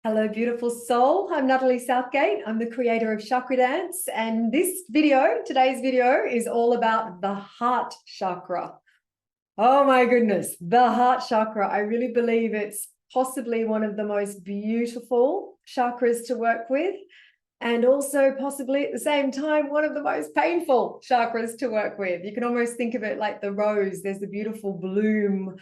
Hello, beautiful soul. I'm Natalie Southgate. I'm the creator of Chakra Dance. And today's video, is all about the heart chakra. Oh my goodness, the heart chakra. I really believe it's possibly one of the most beautiful chakras to work with, and also possibly at the same time, one of the most painful chakras to work with. You can almost think of it like the rose. There's the beautiful bloom,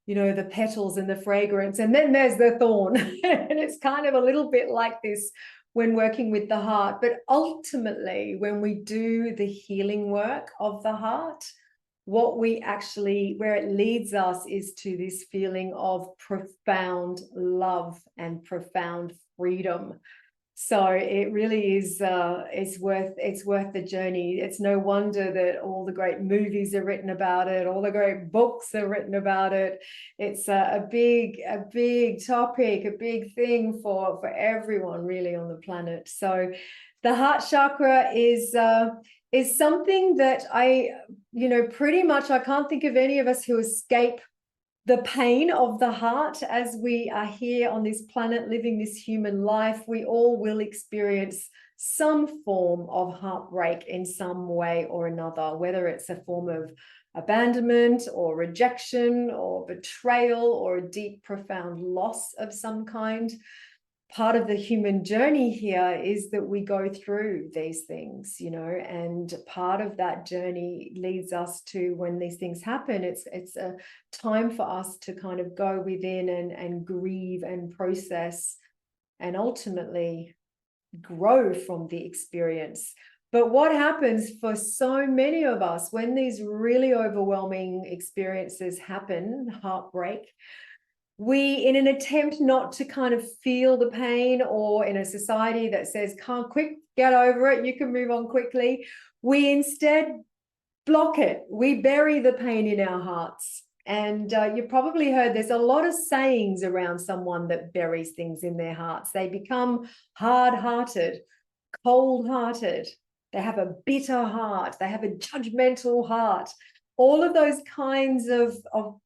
the petals and the fragrance, and then there's the thorn. And it's kind of a little bit like this when working with the heart. But ultimately, when we do the healing work of the heart, where it leads us is to this feeling of profound love and profound freedom. So it really is, it's worth the journey. It's no wonder that all the great movies are written about it, all the great books are written about it. It's a big topic, a big thing for everyone really on the planet. So the heart chakra is something that pretty much I can't think of any of us who escape the pain of the heart. As we are here on this planet living this human life, we all will experience some form of heartbreak in some way or another, whether it's a form of abandonment or rejection or betrayal or a deep, profound loss of some kind. Part of the human journey here is that we go through these things, and part of that journey leads us to, when these things happen, it's a time for us to kind of go within and grieve and process and ultimately grow from the experience. But what happens for so many of us when these really overwhelming experiences happen, heartbreak, we, in an attempt not to kind of feel the pain, or in a society that says, can't quick, get over it, you can move on quickly, we instead block it. We bury the pain in our hearts. And you probably heard there's a lot of sayings around someone that buries things in their hearts. They become hard-hearted, cold-hearted. They have a bitter heart. They have a judgmental heart. All of those kinds of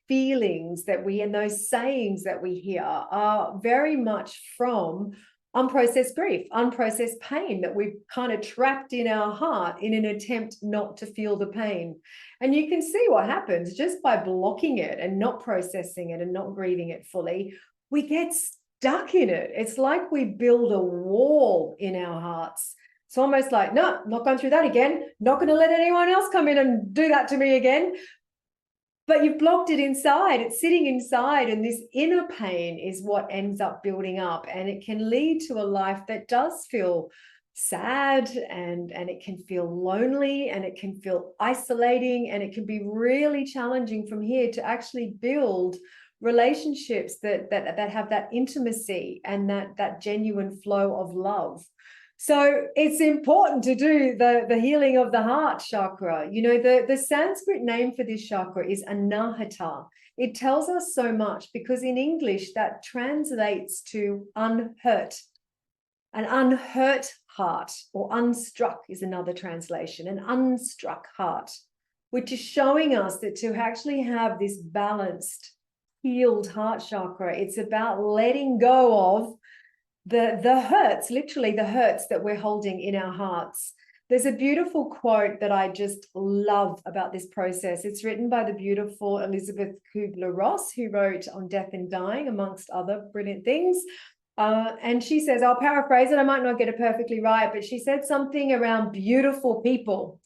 feelings that and those sayings that we hear are very much from unprocessed grief, unprocessed pain that we've kind of trapped in our heart in an attempt not to feel the pain. And you can see what happens just by blocking it and not processing it and not grieving it fully. We get stuck in it. It's like we build a wall in our hearts. It's almost like, no, not going through that again. Not going to let anyone else come in and do that to me again. But you've blocked it inside. It's sitting inside. And this inner pain is what ends up building up. And it can lead to a life that does feel sad, and it can feel lonely, and it can feel isolating. And it can be really challenging from here to actually build relationships that have that intimacy and that genuine flow of love. So it's important to do the healing of the heart chakra. The Sanskrit name for this chakra is Anahata. It tells us so much because in English that translates to unhurt. An unhurt heart, or unstruck is another translation, an unstruck heart, which is showing us that to actually have this balanced, healed heart chakra, it's about letting go of the hurts, literally the hurts that we're holding in our hearts. There's a beautiful quote that I just love about this process. It's written by the beautiful Elizabeth Kubler-Ross, who wrote On Death and Dying, amongst other brilliant things. And she says, I'll paraphrase it, I might not get it perfectly right, but she said something around beautiful people.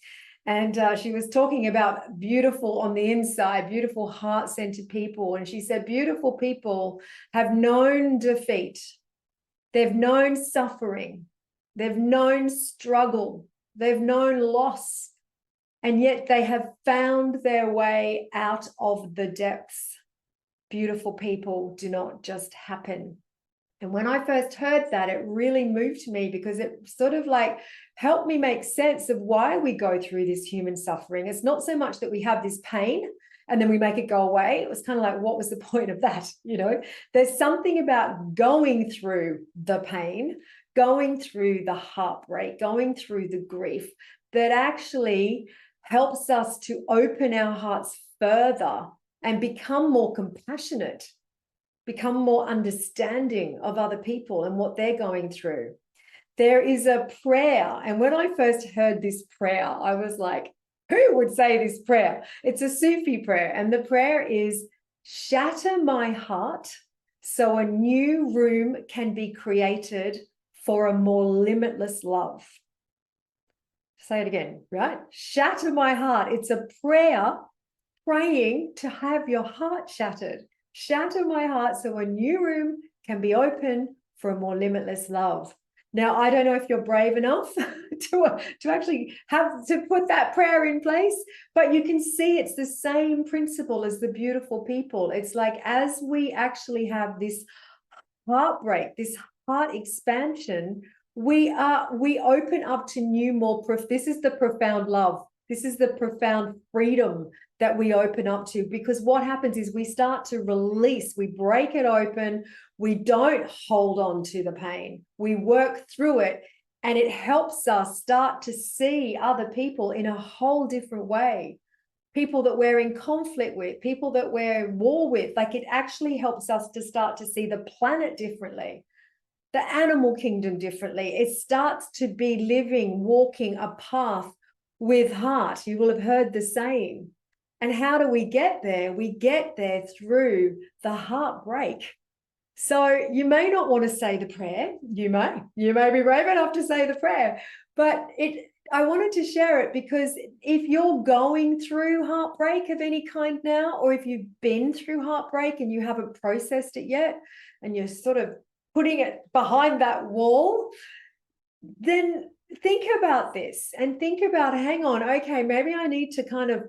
And she was talking about beautiful on the inside, beautiful heart-centered people. And she said, beautiful people have known defeat. They've known suffering, they've known struggle, they've known loss, and yet they have found their way out of the depths. Beautiful people do not just happen. And when I first heard that, it really moved me, because it sort of like helped me make sense of why we go through this human suffering. It's not so much that we have this pain and then we make it go away. It was kind of like, what was the point of that? There's something about going through the pain, going through the heartbreak, going through the grief, that actually helps us to open our hearts further and become more compassionate. become more understanding of other people and what they're going through. There is a prayer. And when I first heard this prayer, I was like, who would say this prayer? It's a Sufi prayer. And the prayer is, shatter my heart so a new room can be created for a more limitless love. Say it again, right? Shatter my heart. It's a prayer praying to have your heart shattered. Shatter my heart so a new room can be open for a more limitless love. Now, I don't know if you're brave enough to actually have to put that prayer in place, but you can see it's the same principle as the beautiful people. It's like, as we actually have this heartbreak, this heart expansion, we open up to new, more this is the profound love. This is the profound freedom that we open up to, because what happens is we start to release, we break it open, we don't hold on to the pain, we work through it, and it helps us start to see other people in a whole different way. People that we're in conflict with, people that we're at war with, like, it actually helps us to start to see the planet differently, the animal kingdom differently. It starts to be living, walking a path with heart. You will have heard the saying. And how do we get there? We get there through the heartbreak. So you may not want to say the prayer. You may be brave enough to say the prayer, but I wanted to share it because if you're going through heartbreak of any kind now, or if you've been through heartbreak and you haven't processed it yet, and you're sort of putting it behind that wall, then think about this and think about, hang on, okay, maybe I need to kind of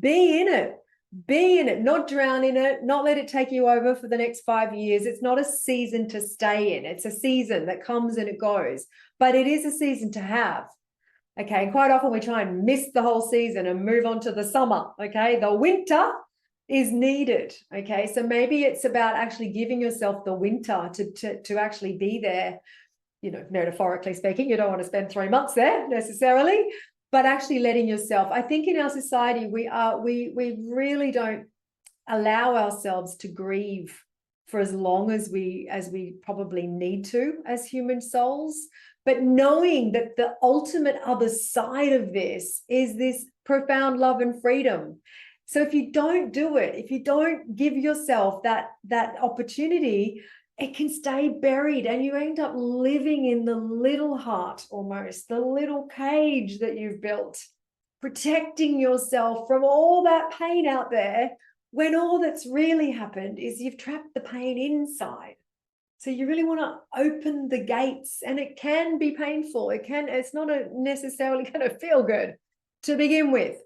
be in it, not drown in it, not let it take you over for the next 5 years. It's not a season to stay in. It's a season that comes and it goes, but it is a season to have. Okay, and quite often we try and miss the whole season and move on to the summer. Okay, the winter is needed. Okay, so maybe it's about actually giving yourself the winter to actually be there. You know, metaphorically speaking, you don't want to spend 3 months there necessarily, but actually letting yourself. I think in our society we really don't allow ourselves to grieve for as long as we probably need to as human souls. But knowing that the ultimate other side of this is this profound love and freedom. So if you don't do it, if you don't give yourself that opportunity, it can stay buried and you end up living in the little heart, almost the little cage that you've built, protecting yourself from all that pain out there, when all that's really happened is you've trapped the pain inside. So you really want to open the gates, and it can be painful. It's not necessarily going to feel good to begin with.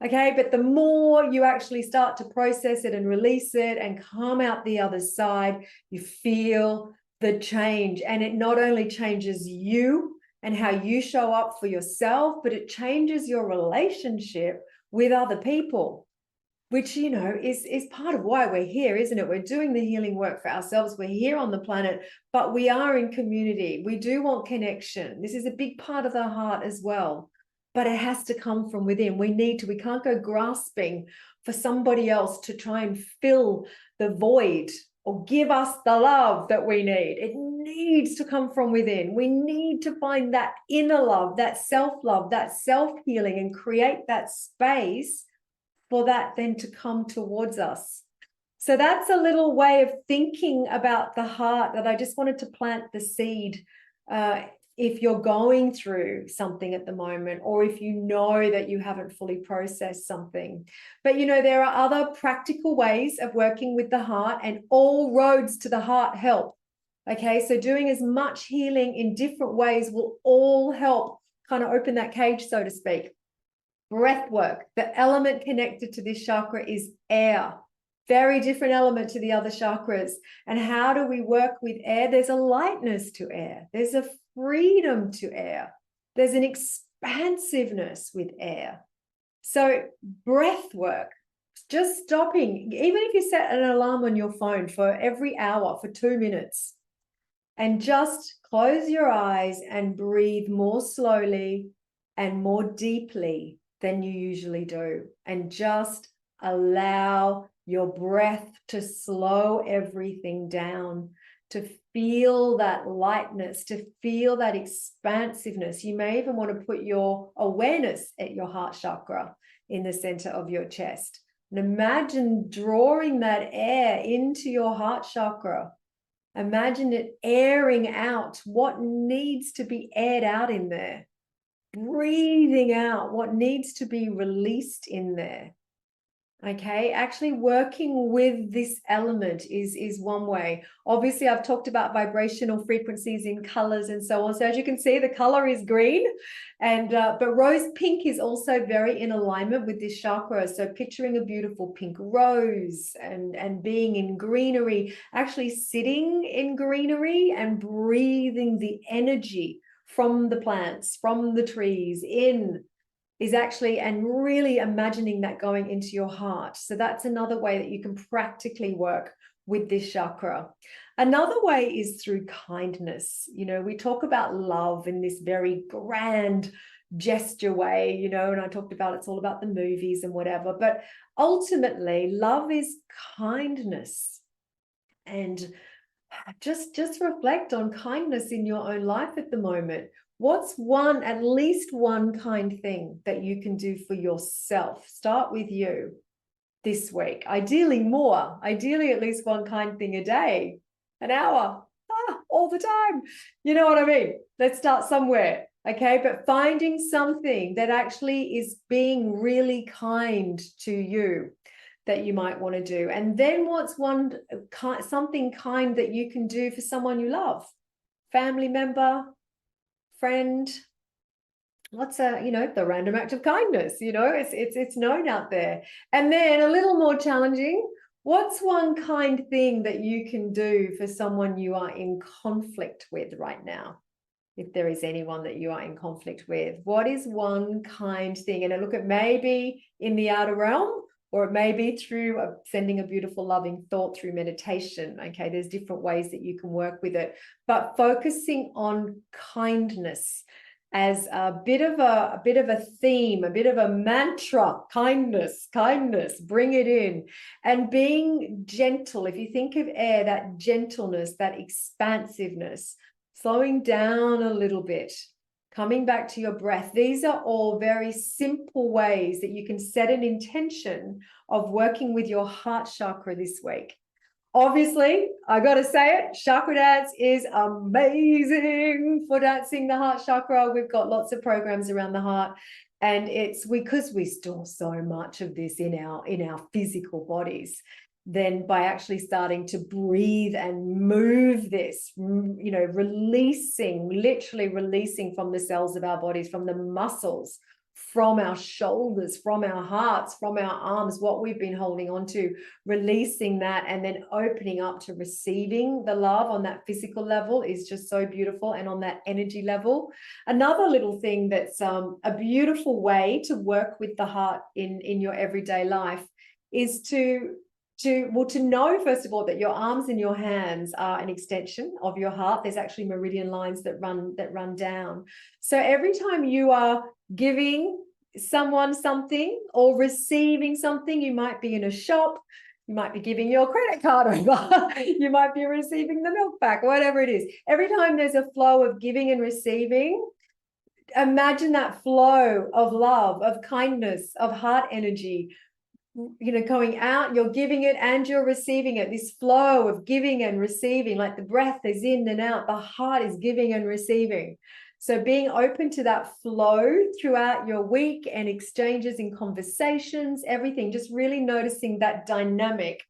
Okay, but the more you actually start to process it and release it and come out the other side, you feel the change. And it not only changes you and how you show up for yourself, but it changes your relationship with other people, which, you know, is part of why we're here, isn't it? We're doing the healing work for ourselves. We're here on the planet, but we are in community. We do want connection. This is a big part of the heart as well, but it has to come from within. We can't go grasping for somebody else to try and fill the void or give us the love that we need. It needs to come from within. We need to find that inner love, that self-love, that self-healing, and create that space for that then to come towards us. So that's a little way of thinking about the heart that I just wanted to plant the seed. If you're going through something at the moment, or if you know that you haven't fully processed something. But, you know, there are other practical ways of working with the heart, and all roads to the heart help. Okay, so doing as much healing in different ways will all help kind of open that cage, so to speak. Breath work. The element connected to this chakra is air. Very different element to the other chakras. And how do we work with air? There's a lightness to air. There's a freedom to air. There's an expansiveness with air. So breath work, just stopping, even if you set an alarm on your phone for every hour for 2 minutes, and just close your eyes and breathe more slowly and more deeply than you usually do, and just allow your breath to slow everything down, to feel that lightness, to feel that expansiveness. You may even want to put your awareness at your heart chakra in the center of your chest. And imagine drawing that air into your heart chakra. Imagine it airing out what needs to be aired out in there. Breathing out what needs to be released in there. Okay, actually working with this element is one way. Obviously, I've talked about vibrational frequencies in colors and so on. So as you can see, the color is green, and but rose pink is also very in alignment with this chakra. So picturing a beautiful pink rose and being in greenery, actually sitting in greenery and breathing the energy from the plants, from the trees in, is actually, and really imagining that going into your heart. So that's another way that you can practically work with this chakra. Another way is through kindness. You know, we talk about love in this very grand gesture way, you know, and I talked about it's all about the movies and whatever, but ultimately love is kindness. And just reflect on kindness in your own life at the moment. What's one, at least one kind thing that you can do for yourself? Start with you this week. Ideally more, ideally at least one kind thing a day, an hour, all the time. You know what I mean? Let's start somewhere, okay? But finding something that actually is being really kind to you that you might want to do. And then what's something kind that you can do for someone you love? Family member, friend. What's the random act of kindness? You know, it's known out there. And then a little more challenging, what's one kind thing that you can do for someone you are in conflict with right now? If there is anyone that you are in conflict with, what is one kind thing? And look, it may be in the outer realm, or it may be through sending a beautiful, loving thought through meditation. Okay, there's different ways that you can work with it, but focusing on kindness as a bit of a theme, a bit of a mantra. Kindness, bring it in. And being gentle. If you think of air, that gentleness, that expansiveness, slowing down a little bit, coming back to your breath. These are all very simple ways that you can set an intention of working with your heart chakra this week. Obviously, I got to say it, chakra dance is amazing for dancing the heart chakra. We've got lots of programs around the heart, and it's because we store so much of this in our physical bodies. Then by actually starting to breathe and move this, you know, literally releasing from the cells of our bodies, from the muscles, from our shoulders, from our hearts, from our arms, what we've been holding on to, releasing that and then opening up to receiving the love on that physical level is just so beautiful. And on that energy level, another little thing that's a beautiful way to work with the heart in your everyday life is to know, first of all, that your arms and your hands are an extension of your heart. There's actually meridian lines that run down. So every time you are giving someone something or receiving something, you might be in a shop, you might be giving your credit card over, you might be receiving the milk back, whatever it is. Every time there's a flow of giving and receiving, imagine that flow of love, of kindness, of heart energy, you know, going out, you're giving it and you're receiving it. This flow of giving and receiving, like the breath is in and out, the heart is giving and receiving. So being open to that flow throughout your week and exchanges in conversations, everything, just really noticing that dynamic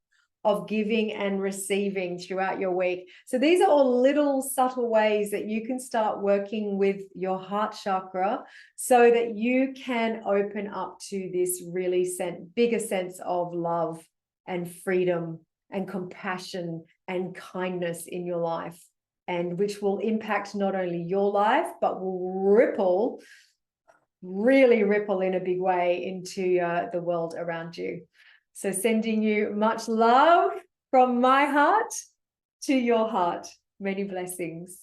of giving and receiving throughout your week. So these are all little subtle ways that you can start working with your heart chakra so that you can open up to this really bigger sense of love and freedom and compassion and kindness in your life, and which will impact not only your life, but will really ripple in a big way into the world around you. So sending you much love from my heart to your heart. Many blessings.